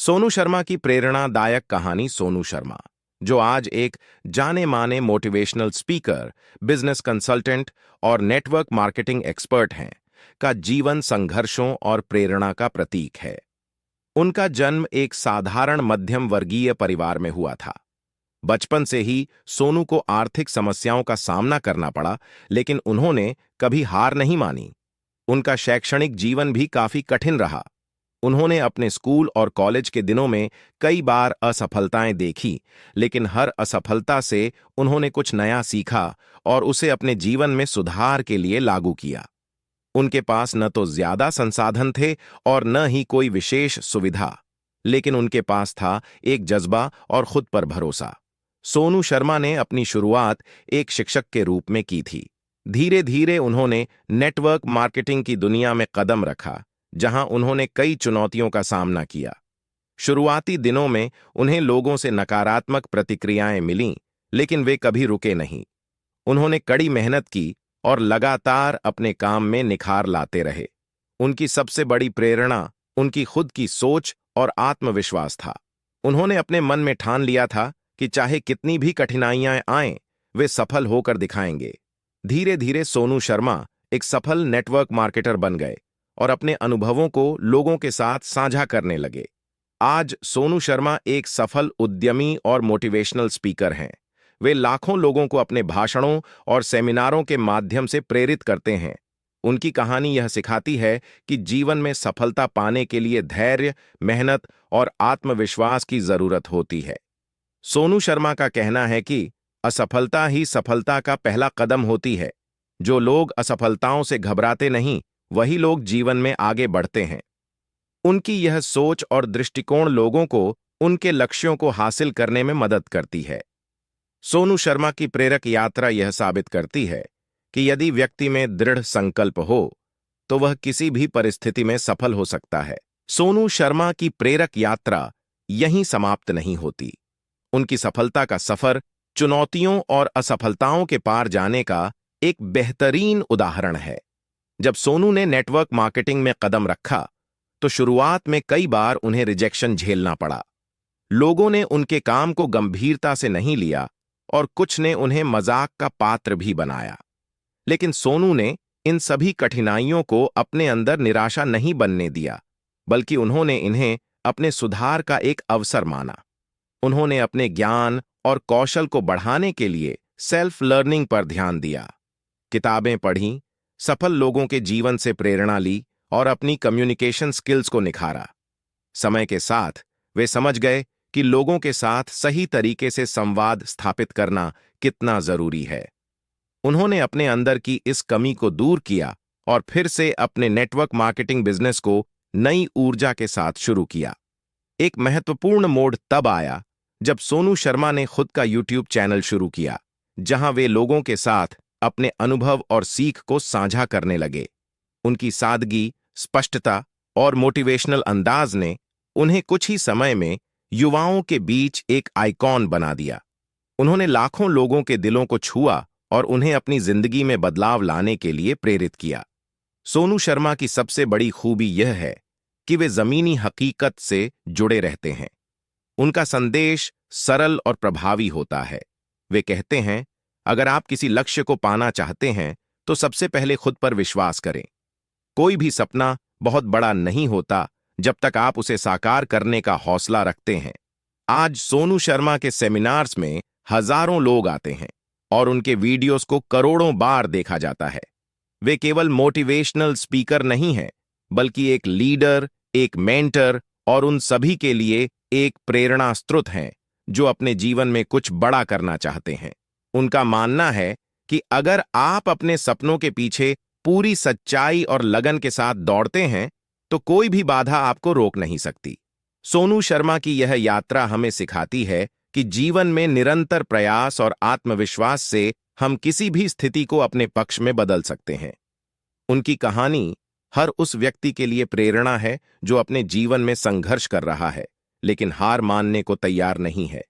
सोनू शर्मा की प्रेरणादायक कहानी। सोनू शर्मा, जो आज एक जाने माने मोटिवेशनल स्पीकर, बिजनेस कंसल्टेंट और नेटवर्क मार्केटिंग एक्सपर्ट हैं, का जीवन संघर्षों और प्रेरणा का प्रतीक है। उनका जन्म एक साधारण मध्यम वर्गीय परिवार में हुआ था। बचपन से ही सोनू को आर्थिक समस्याओं का सामना करना पड़ा, लेकिन उन्होंने कभी हार नहीं मानी। उनका शैक्षणिक जीवन भी काफी कठिन रहा। उन्होंने अपने स्कूल और कॉलेज के दिनों में कई बार असफलताएं देखी, लेकिन हर असफलता से उन्होंने कुछ नया सीखा और उसे अपने जीवन में सुधार के लिए लागू किया। उनके पास न तो ज्यादा संसाधन थे और न ही कोई विशेष सुविधा, लेकिन उनके पास था एक जज्बा और खुद पर भरोसा। सोनू शर्मा ने अपनी शुरुआत एक शिक्षक के रूप में की थी। धीरे धीरे उन्होंने नेटवर्क मार्केटिंग की दुनिया में कदम रखा, जहां उन्होंने कई चुनौतियों का सामना किया। शुरुआती दिनों में उन्हें लोगों से नकारात्मक प्रतिक्रियाएं मिलीं, लेकिन वे कभी रुके नहीं। उन्होंने कड़ी मेहनत की और लगातार अपने काम में निखार लाते रहे। उनकी सबसे बड़ी प्रेरणा उनकी खुद की सोच और आत्मविश्वास था। उन्होंने अपने मन में ठान लिया था कि चाहे कितनी भी कठिनाइयां आएं, वे सफल होकर दिखाएंगे। धीरे धीरे सोनू शर्मा एक सफल नेटवर्क मार्केटर बन गए और अपने अनुभवों को लोगों के साथ साझा करने लगे। आज सोनू शर्मा एक सफल उद्यमी और मोटिवेशनल स्पीकर हैं। वे लाखों लोगों को अपने भाषणों और सेमिनारों के माध्यम से प्रेरित करते हैं। उनकी कहानी यह सिखाती है कि जीवन में सफलता पाने के लिए धैर्य, मेहनत और आत्मविश्वास की जरूरत होती है। सोनू शर्मा का कहना है कि असफलता ही सफलता का पहला कदम होती है। जो लोग असफलताओं से घबराते नहीं, वही लोग जीवन में आगे बढ़ते हैं। उनकी यह सोच और दृष्टिकोण लोगों को उनके लक्ष्यों को हासिल करने में मदद करती है। सोनू शर्मा की प्रेरक यात्रा यह साबित करती है कि यदि व्यक्ति में दृढ़ संकल्प हो, तो वह किसी भी परिस्थिति में सफल हो सकता है। सोनू शर्मा की प्रेरक यात्रा यहीं समाप्त नहीं होती। उनकी सफलता का सफर चुनौतियों और असफलताओं के पार जाने का एक बेहतरीन उदाहरण है। जब सोनू ने नेटवर्क मार्केटिंग में कदम रखा, तो शुरुआत में कई बार उन्हें रिजेक्शन झेलना पड़ा। लोगों ने उनके काम को गंभीरता से नहीं लिया और कुछ ने उन्हें मजाक का पात्र भी बनाया। लेकिन सोनू ने इन सभी कठिनाइयों को अपने अंदर निराशा नहीं बनने दिया, बल्कि उन्होंने इन्हें अपने सुधार का एक अवसर माना। उन्होंने अपने ज्ञान और कौशल को बढ़ाने के लिए सेल्फ लर्निंग पर ध्यान दिया। किताबें पढ़ीं, सफल लोगों के जीवन से प्रेरणा ली और अपनी कम्युनिकेशन स्किल्स को निखारा। समय के साथ वे समझ गए कि लोगों के साथ सही तरीके से संवाद स्थापित करना कितना जरूरी है। उन्होंने अपने अंदर की इस कमी को दूर किया और फिर से अपने नेटवर्क मार्केटिंग बिजनेस को नई ऊर्जा के साथ शुरू किया। एक महत्वपूर्ण मोड़ तब आया जब सोनू शर्मा ने खुद का यूट्यूब चैनल शुरू किया, जहां वे लोगों के साथ अपने अनुभव और सीख को साझा करने लगे। उनकी सादगी, स्पष्टता और मोटिवेशनल अंदाज ने उन्हें कुछ ही समय में युवाओं के बीच एक आइकॉन बना दिया। उन्होंने लाखों लोगों के दिलों को छुआ और उन्हें अपनी जिंदगी में बदलाव लाने के लिए प्रेरित किया। सोनू शर्मा की सबसे बड़ी खूबी यह है कि वे जमीनी हकीकत से जुड़े रहते हैं। उनका संदेश सरल और प्रभावी होता है। वे कहते हैं, अगर आप किसी लक्ष्य को पाना चाहते हैं, तो सबसे पहले खुद पर विश्वास करें। कोई भी सपना बहुत बड़ा नहीं होता जब तक आप उसे साकार करने का हौसला रखते हैं। आज सोनू शर्मा के सेमिनार्स में हजारों लोग आते हैं और उनके वीडियोस को करोड़ों बार देखा जाता है। वे केवल मोटिवेशनल स्पीकर नहीं हैं, बल्कि एक लीडर, एक मेंटर और उन सभी के लिए एक प्रेरणा स्रोत हैं जो अपने जीवन में कुछ बड़ा करना चाहते हैं। उनका मानना है कि अगर आप अपने सपनों के पीछे पूरी सच्चाई और लगन के साथ दौड़ते हैं, तो कोई भी बाधा आपको रोक नहीं सकती। सोनू शर्मा की यह यात्रा हमें सिखाती है कि जीवन में निरंतर प्रयास और आत्मविश्वास से हम किसी भी स्थिति को अपने पक्ष में बदल सकते हैं। उनकी कहानी हर उस व्यक्ति के लिए प्रेरणा है जो अपने जीवन में संघर्ष कर रहा है, लेकिन हार मानने को तैयार नहीं है।